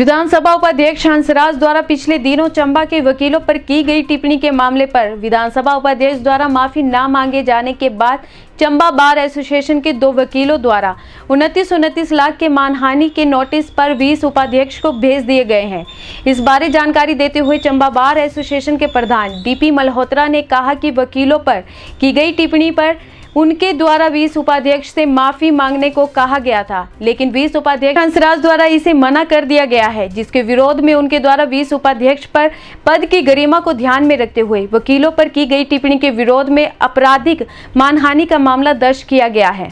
विधानसभा उपाध्यक्ष हंसराज द्वारा पिछले दिनों चंबा के वकीलों पर की गई टिप्पणी के मामले पर विधानसभा उपाध्यक्ष द्वारा माफी न मांगे जाने के बाद चंबा बार एसोसिएशन के 2 वकीलों द्वारा 29 लाख के मानहानि के नोटिस पर 20 उपाध्यक्ष को भेज दिए गए हैं। इस बारे जानकारी देते हुए चंबा बार एसोसिएशन के प्रधान डीपी मल्होत्रा ने कहा कि वकीलों पर की गई टिप्पणी पर उनके द्वारा 20 उपाध्यक्ष से माफी मांगने को कहा गया था, लेकिन 20 उपाध्यक्ष हंसराज द्वारा इसे मना कर दिया गया है, जिसके विरोध में उनके द्वारा 20 उपाध्यक्ष पर पद की गरिमा को ध्यान में रखते हुए वकीलों पर की गई टिप्पणी के विरोध में आपराधिक मानहानि का मामला दर्ज किया गया है।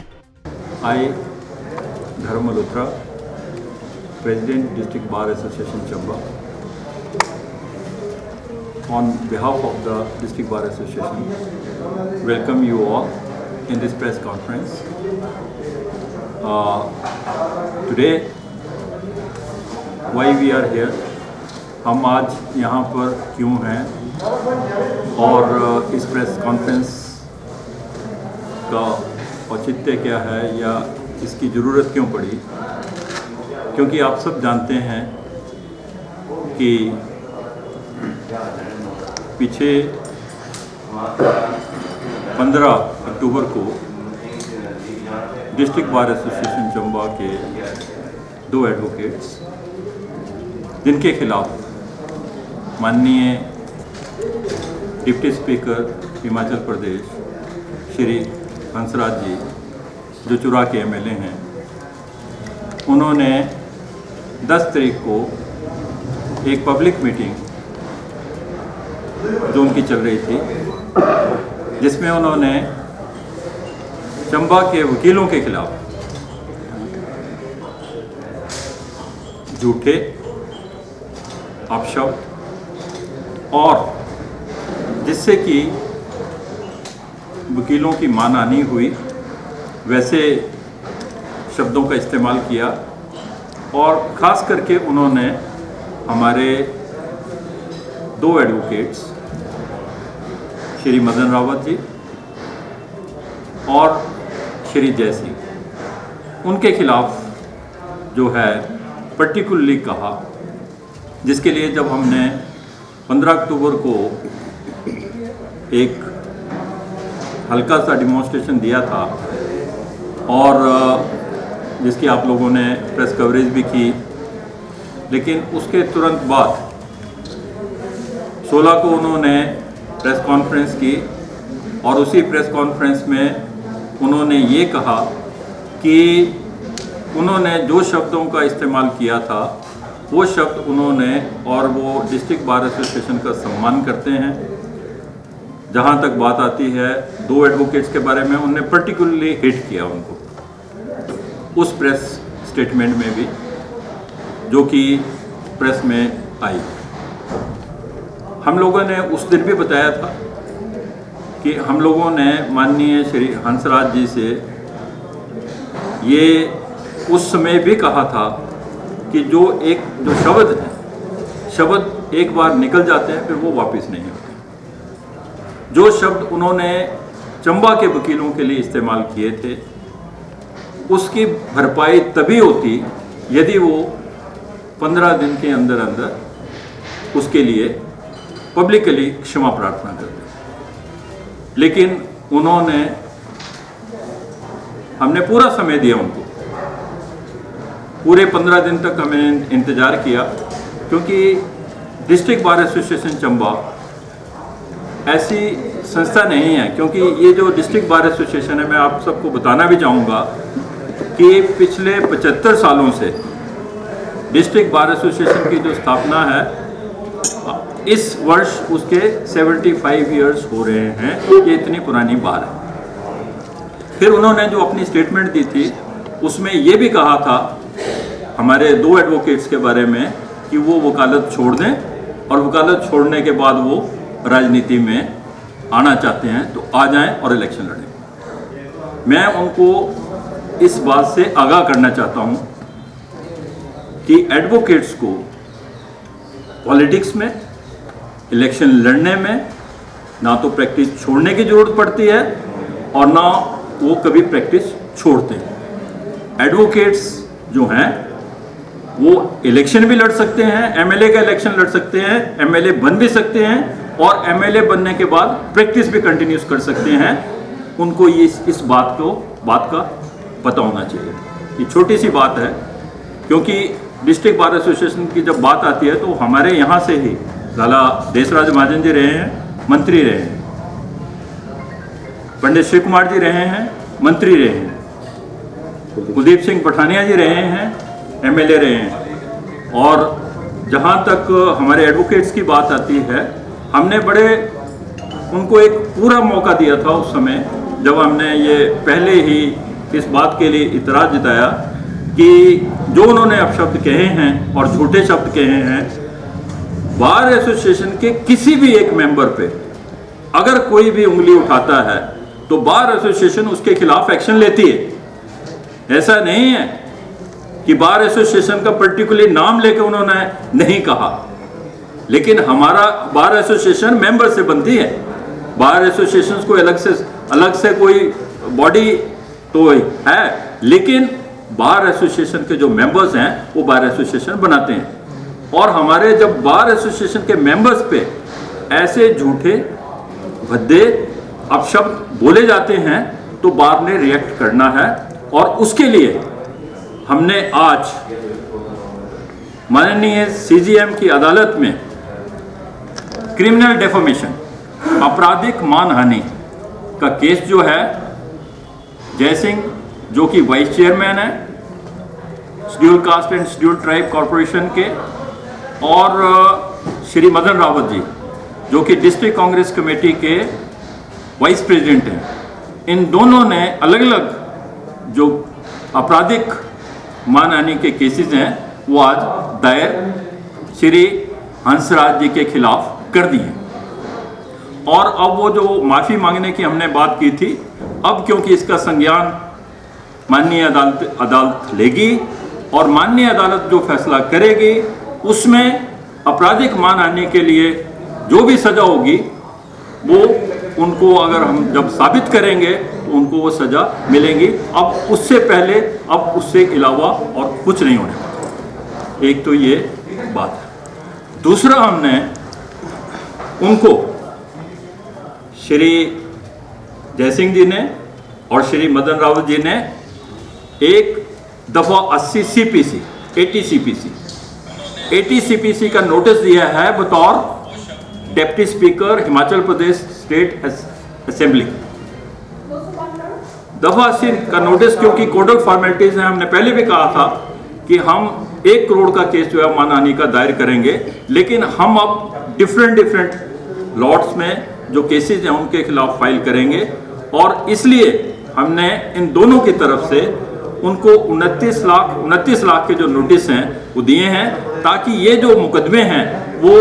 धर्म Malhotra, president district bar association Chamba, on behalf of the district bar association, welcome you all in this press conference. Today, why we are here? हम आज यहाँ पर क्यों हैं और इस प्रेस कॉन्फ्रेंस का औचित्य क्या है या इसकी ज़रूरत क्यों पड़ी? क्योंकि आप सब जानते हैं कि पीछे 15 अक्टूबर को डिस्ट्रिक्ट बार एसोसिएशन चंबा के 2 एडवोकेट्स, जिनके खिलाफ माननीय डिप्टी स्पीकर हिमाचल प्रदेश श्री हंसराज जी, जो चुरा के एमएलए हैं, उन्होंने 10 तारीख को एक पब्लिक मीटिंग जो उनकी चल रही थी, जिसमें उन्होंने चंबा के वकीलों के खिलाफ झूठे अपशब्द और जिससे कि वकीलों की मानहानि हुई वैसे शब्दों का इस्तेमाल किया और ख़ास करके उन्होंने हमारे 2 एडवोकेट्स श्री मदन रावत जी और श्री जय सिंह, उनके खिलाफ जो है पर्टिकुलरली कहा, जिसके लिए जब हमने 15 अक्टूबर को एक हल्का सा डिमॉन्स्ट्रेशन दिया था और जिसकी आप लोगों ने प्रेस कवरेज भी की, लेकिन उसके तुरंत बाद 16 को उन्होंने प्रेस कॉन्फ्रेंस की और उसी प्रेस कॉन्फ्रेंस में उन्होंने ये कहा कि उन्होंने जो शब्दों का इस्तेमाल किया था वो शब्द उन्होंने, और वो डिस्ट्रिक्ट बार एसोसिएशन का सम्मान करते हैं। जहाँ तक बात आती है 2 एडवोकेट्स के बारे में, उन्होंने पर्टिकुलरली हिट किया उनको उस प्रेस स्टेटमेंट में भी जो कि प्रेस में आई। हम लोगों ने उस दिन भी बताया था कि हम लोगों ने माननीय श्री हंसराज जी से ये उस समय भी कहा था कि जो शब्द है, शब्द एक बार निकल जाते हैं फिर वो वापस नहीं होते। जो शब्द उन्होंने चंबा के वकीलों के लिए इस्तेमाल किए थे, उसकी भरपाई तभी होती यदि वो 15 दिन के अंदर अंदर उसके लिए पब्लिकली क्षमा प्रार्थना करते। लेकिन हमने पूरा समय दिया उनको, पूरे 15 दिन तक हमें इंतज़ार किया, क्योंकि डिस्ट्रिक्ट बार एसोसिएशन चंबा ऐसी संस्था नहीं है। क्योंकि ये जो डिस्ट्रिक्ट बार एसोसिएशन है, मैं आप सबको बताना भी चाहूँगा कि पिछले 75 सालों से डिस्ट्रिक्ट बार एसोसिएशन की जो स्थापना है, इस वर्ष उसके 75 ईयर्स हो रहे हैं। ये इतनी पुरानी बात है। फिर उन्होंने जो अपनी स्टेटमेंट दी थी उसमें ये भी कहा था हमारे 2 एडवोकेट्स के बारे में कि वो वकालत छोड़ दें और वकालत छोड़ने के बाद वो राजनीति में आना चाहते हैं तो आ जाएं और इलेक्शन लड़ें। मैं उनको इस बात से आगाह करना चाहता हूँ कि एडवोकेट्स को पॉलिटिक्स में, इलेक्शन लड़ने में ना तो प्रैक्टिस छोड़ने की ज़रूरत पड़ती है और ना वो कभी प्रैक्टिस छोड़ते हैं। एडवोकेट्स जो हैं वो इलेक्शन भी लड़ सकते हैं, एमएलए का इलेक्शन लड़ सकते हैं, एमएलए बन भी सकते हैं और एमएलए बनने के बाद प्रैक्टिस भी कंटिन्यूस कर सकते हैं। उनको ये इस बात का पता होना चाहिए। ये छोटी सी बात है, क्योंकि डिस्ट्रिक्ट बार एसोसिएशन की जब बात आती है तो हमारे यहाँ से ही लाला देशराज महाजन जी रहे हैं, मंत्री रहे हैं, पंडित शिव कुमार जी रहे हैं, मंत्री रहे हैं, कुलदीप सिंह पठानिया जी रहे हैं, एमएलए रहे हैं। और जहाँ तक हमारे एडवोकेट्स की बात आती है, हमने उनको एक पूरा मौका दिया था उस समय, जब हमने ये पहले ही इस बात के लिए इतराज़ जताया कि जो उन्होंने अपशब्द कहे हैं और झूठे शब्द कहे हैं, बार एसोसिएशन के किसी भी एक मेंबर पे अगर कोई भी उंगली उठाता है तो बार एसोसिएशन उसके खिलाफ एक्शन लेती है। ऐसा नहीं है कि बार एसोसिएशन का पर्टिकुलर नाम लेकर उन्होंने नहीं कहा, लेकिन हमारा बार एसोसिएशन मेंबर से बनती है। बार एसोसिएशन को अलग से कोई बॉडी तो है, लेकिन बार एसोसिएशन के जो मेंबर्स हैं वो बार एसोसिएशन बनाते हैं। और हमारे जब बार एसोसिएशन के मेंबर्स पे ऐसे झूठे भद्दे अपशब्द बोले जाते हैं तो बार ने रिएक्ट करना है। और उसके लिए हमने आज माननीय सीजीएम की अदालत में क्रिमिनल डेफोमेशन, आपराधिक मानहानि का केस जो है, जयसिंह जो कि वाइस चेयरमैन है schedule caste and schedule tribe corporation के, और श्री मदन रावत जी जो कि डिस्ट्रिक्ट कांग्रेस कमेटी के वाइस प्रेसिडेंट हैं, इन दोनों ने अलग अलग जो आपराधिक मानहानि के केसेस हैं वो आज दायर श्री हंसराज जी के खिलाफ कर दिए। और अब वो जो माफ़ी मांगने की हमने बात की थी, अब क्योंकि इसका संज्ञान माननीय अदालत लेगी और माननीय अदालत जो फैसला करेगी उसमें आपराधिक मानहानि के लिए जो भी सज़ा होगी वो उनको अगर हम जब साबित करेंगे तो उनको वो सज़ा मिलेगी। अब उससे पहले, अब उससे अलावा और कुछ नहीं होने वाला। एक तो ये बात है। दूसरा, हमने उनको श्री जयसिंह जी ने और श्री मदन रावत जी ने एक दफ़ा 80 CPC 80 CPC का नोटिस दिया है बतौर deputy speaker Himachal Pradesh state assembly. दफ़ा 80 का नोटिस, क्योंकि कोड ऑफ फॉर्मेलिटीज है, हमने पहले भी कहा था कि हम 1 करोड़ का केस जो है मानहानि का दायर करेंगे, लेकिन हम अब डिफरेंट लॉट्स में जो केसेस हैं उनके खिलाफ फाइल करेंगे। और इसलिए हमने इन दोनों की तरफ से उनको 29 लाख के जो नोटिस हैं वो दिए हैं, ताकि ये जो मुकदमे हैं वो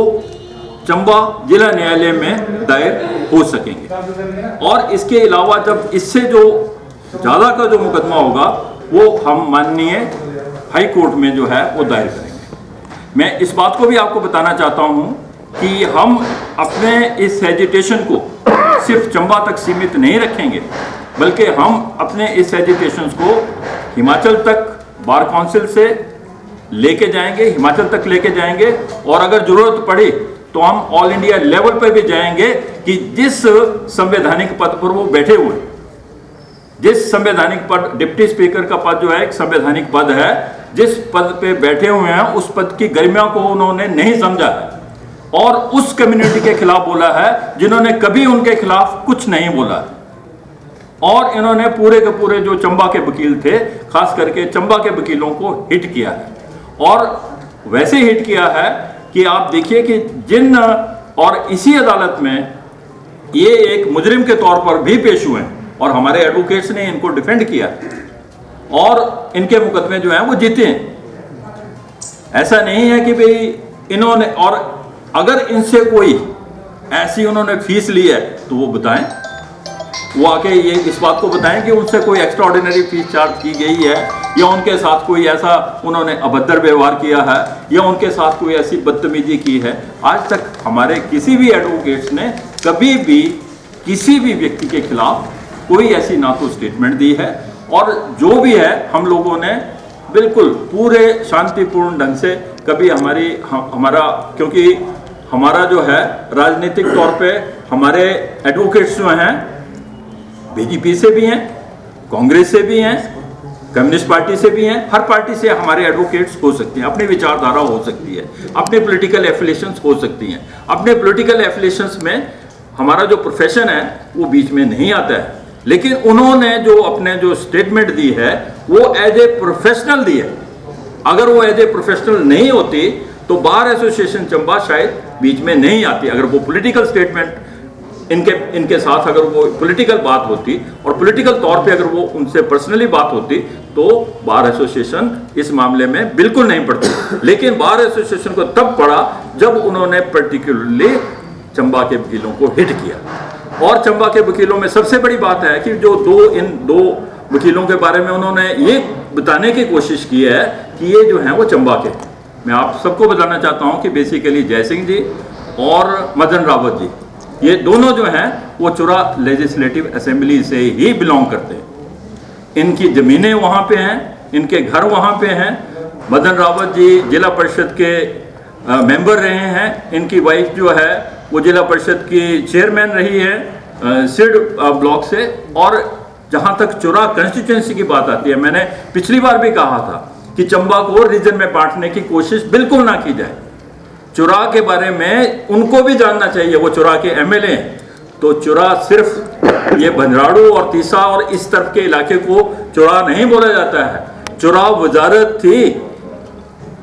चंबा जिला न्यायालय में दायर हो सकेंगे। और इसके अलावा जब इससे जो ज़्यादा का जो मुकदमा होगा वो हम माननीय हाई कोर्ट में जो है वो दायर करेंगे। मैं इस बात को भी आपको बताना चाहता हूँ कि हम अपने इस एजिटेशन को सिर्फ चंबा तक सीमित नहीं रखेंगे, बल्कि हम अपने इस एजिटेशन को हिमाचल तक बार काउंसिल से लेके जाएंगे, हिमाचल तक लेके जाएंगे। और अगर जरूरत पड़ी तो हम ऑल इंडिया लेवल पर भी जाएंगे कि जिस संवैधानिक पद पर वो बैठे हुए, जिस संवैधानिक पद, डिप्टी स्पीकर का पद जो है एक संवैधानिक पद है, जिस पद पे बैठे हुए हैं उस पद की गरिमा को उन्होंने नहीं समझा है और उस कम्युनिटी के खिलाफ बोला है जिन्होंने कभी उनके खिलाफ कुछ नहीं बोला है। और इन्होंने पूरे के पूरे जो चंबा के वकील थे, खास करके चंबा के वकीलों को हिट किया है। और वैसे हिट किया है कि आप देखिए कि और इसी अदालत में ये एक मुजरिम के तौर पर भी पेश हुए हैं और हमारे एडवोकेट्स ने इनको डिफेंड किया और इनके मुकदमे जो हैं वो जीते हैं। ऐसा नहीं है कि भाई इन्होंने, और अगर इनसे कोई ऐसी उन्होंने फीस ली है तो वो बताएं, वो आके ये इस बात को बताएं कि उनसे कोई एक्स्ट्रा ऑर्डिनरी फीस चार्ज की गई है या उनके साथ कोई ऐसा उन्होंने अभद्र व्यवहार किया है या उनके साथ कोई ऐसी बदतमीजी की है। आज तक हमारे किसी भी एडवोकेट्स ने कभी भी किसी भी व्यक्ति के खिलाफ कोई ऐसी ना तो स्टेटमेंट दी है, और जो भी है हम लोगों ने बिल्कुल पूरे शांतिपूर्ण ढंग से कभी हमारा क्योंकि हमारा जो है राजनीतिक तौर पे हमारे एडवोकेट्स जो हैं बीजेपी से भी हैं, कांग्रेस से भी हैं, कम्युनिस्ट पार्टी से भी हैं, हर पार्टी से हमारे एडवोकेट्स हो सकते हैं, अपनी विचारधारा हो सकती है, अपने पॉलिटिकल एफिलिएशंस हो सकती हैं। अपने पॉलिटिकल एफिलिएशंस में हमारा जो प्रोफेशन है वो बीच में नहीं आता है, लेकिन उन्होंने जो अपने जो स्टेटमेंट दी है वो एज ए प्रोफेशनल दी है। अगर वो एज ए प्रोफेशनल नहीं होती तो बार एसोसिएशन चंबा शायद बीच में नहीं आती। अगर वो पॉलिटिकल स्टेटमेंट इनके साथ अगर वो पॉलिटिकल बात होती और पॉलिटिकल तौर पे अगर वो उनसे पर्सनली बात होती तो बार एसोसिएशन इस मामले में बिल्कुल नहीं पड़ती। लेकिन बार एसोसिएशन को तब पड़ा जब उन्होंने पर्टिकुलरली चंबा के वकीलों को हिट किया। और चंबा के वकीलों में सबसे बड़ी बात है कि जो इन दो वकीलों के बारे में उन्होंने ये बताने की कोशिश की है कि ये जो हैं वो चंबा के, मैं आप सबको बताना चाहता हूं कि बेसिकली जय सिंह जी और मदन रावत जी, ये दोनों जो हैं वो चुरा लेजिस्लेटिव असेंबली से ही बिलोंग करते हैं। इनकी ज़मीनें वहाँ पे हैं, इनके घर वहाँ पे हैं। मदन रावत जी जिला परिषद के मेंबर रहे हैं, इनकी वाइफ जो है वो जिला परिषद की चेयरमैन रही है सिड ब्लॉक से। और जहाँ तक चुरा कंस्टिट्यूंसी की बात आती है, मैंने पिछली बार भी कहा था कि चंबा को रीजन में बांटने की कोशिश बिल्कुल ना की जाए। चुरा के बारे में उनको भी जानना चाहिए, वो चुरा के एमएलए हैं। तो चुरा सिर्फ ये भंजराड़ू और तीसा और इस तरफ के इलाके को चुरा नहीं बोला जाता है। चुरा वजारत थी,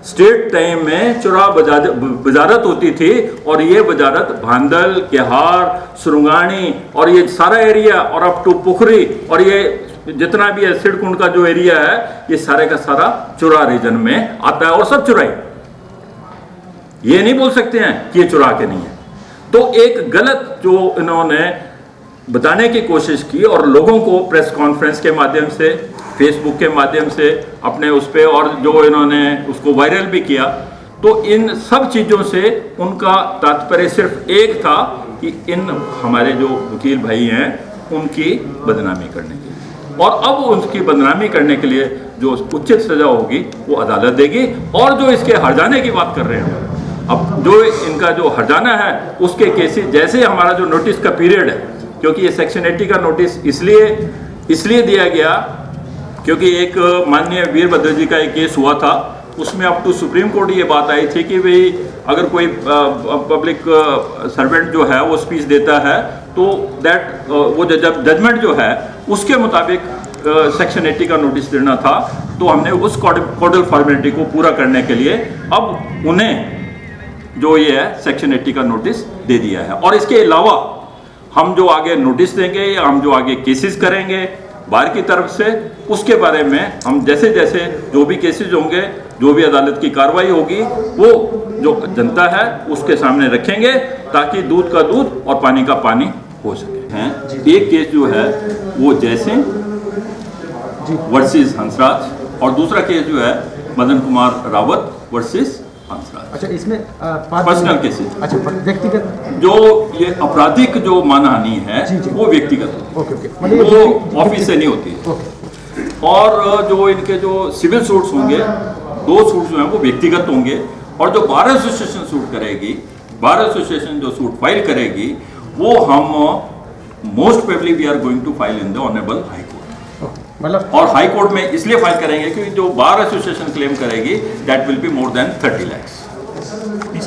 स्टेट टाइम में चुरा वजारत होती थी और ये वजारत भांदल, केहार, सुरंगानी और ये सारा एरिया और अप टू पुखरी और ये जितना भी है सिडकुंड का जो एरिया है ये सारे का सारा चुरा रीजन में आता है। और सब चुराई, ये नहीं बोल सकते हैं कि ये चुरा के नहीं है। तो एक गलत जो इन्होंने बताने की कोशिश की और लोगों को प्रेस कॉन्फ्रेंस के माध्यम से, फेसबुक के माध्यम से अपने उस पर और जो इन्होंने उसको वायरल भी किया, तो इन सब चीज़ों से उनका तात्पर्य सिर्फ एक था कि इन हमारे जो वकील भाई हैं उनकी बदनामी करने के लिए। और अब उनकी बदनामी करने के लिए जो उचित सजा होगी वो अदालत देगी। और जो इसके हर्जाने की बात कर रहे हैं, अब जो इनका जो हर्जाना है उसके केसेस, जैसे हमारा जो नोटिस का पीरियड है, क्योंकि ये सेक्शन 80 का नोटिस इसलिए दिया गया क्योंकि एक माननीय वीरभद्र जी का एक केस हुआ था, उसमें अप टू सुप्रीम कोर्ट ये बात आई थी कि भाई अगर कोई पब्लिक सर्वेंट जो है वो स्पीच देता है तो दैट वो जजमेंट जो है उसके मुताबिक सेक्शन 80 का नोटिस देना था। तो हमने उस कोडल फॉर्मेलिटी को पूरा करने के लिए अब उन्हें जो ये है सेक्शन 80 का नोटिस दे दिया है। और इसके अलावा हम जो आगे नोटिस देंगे या हम जो आगे केसेस करेंगे बार की तरफ से, उसके बारे में हम जैसे जैसे जो भी केसेस होंगे, जो भी अदालत की कार्रवाई होगी, वो जो जनता है उसके सामने रखेंगे ताकि दूध का दूध और पानी का पानी हो सके। हैं एक केस जो है वो जयसिंह वर्सेस हंसराज और दूसरा केस जो है मदन कुमार रावत वर्सेस हंसराज। अच्छा, इसमें पर्सनल केसेस, अच्छा व्यक्तिगत जो ये आपराधिक जो मानहानि है वो व्यक्तिगत ओके वो ऑफिस से नहीं होती है। और जो इनके जो सिविल सूट्स होंगे, 2 सूट्स जो हैं वो व्यक्तिगत होंगे। और जो बार एसोसिएशन सूट करेगी, बार एसोसिएशन जो सूट फाइल करेगी वो हम most probably we are going to file in the honourable high court. मतलब और हाई कोर्ट में इसलिए फाइल करेंगे क्योंकि जो बार एसोसिएशन क्लेम करेगी that will be more than 30 lakhs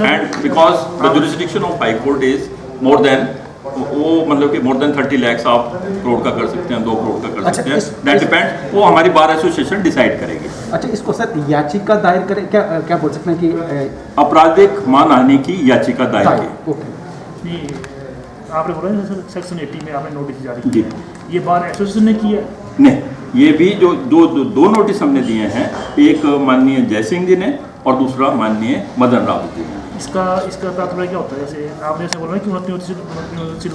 and because the jurisdiction of high court is more than, वो मतलब कि मोर देन 30 lakhs आप करोड़ का कर सकते हैं, 2 करोड़ का कर सकते हैं, दैट डिपेंड्स, वो हमारी बार एसोसिएशन डिसाइड करेगी। अच्छा, इसको सर याचिका दायर करें, क्या बोल सकते हैं कि आपराधिक मानहानि की याचिका दायर की। ओके, आपने बोला सेक्शन 80 में आपने नोटिस जारी जी, ये बार एसोसिएशन ने किया? नहीं, ये भी जो दो नोटिस हमने दिए हैं, एक माननीय जयसिंह जी ने और दूसरा माननीय मदन रावत जी ने। इसका तात्पर्य क्या होता है? जैसे आपने ऐसे बोला कि 29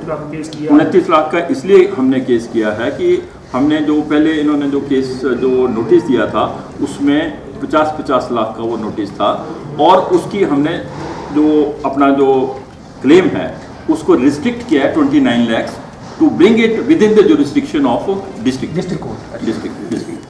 लाख केस किया, 29 लाख का इसलिए हमने केस किया है कि हमने जो पहले इन्होंने जो केस जो नोटिस दिया था उसमें 50-50 लाख का वो नोटिस था और उसकी हमने जो अपना जो क्लेम है उसको रिस्ट्रिक्ट किया है 29 lakhs to bring it within the jurisdiction of district district court. district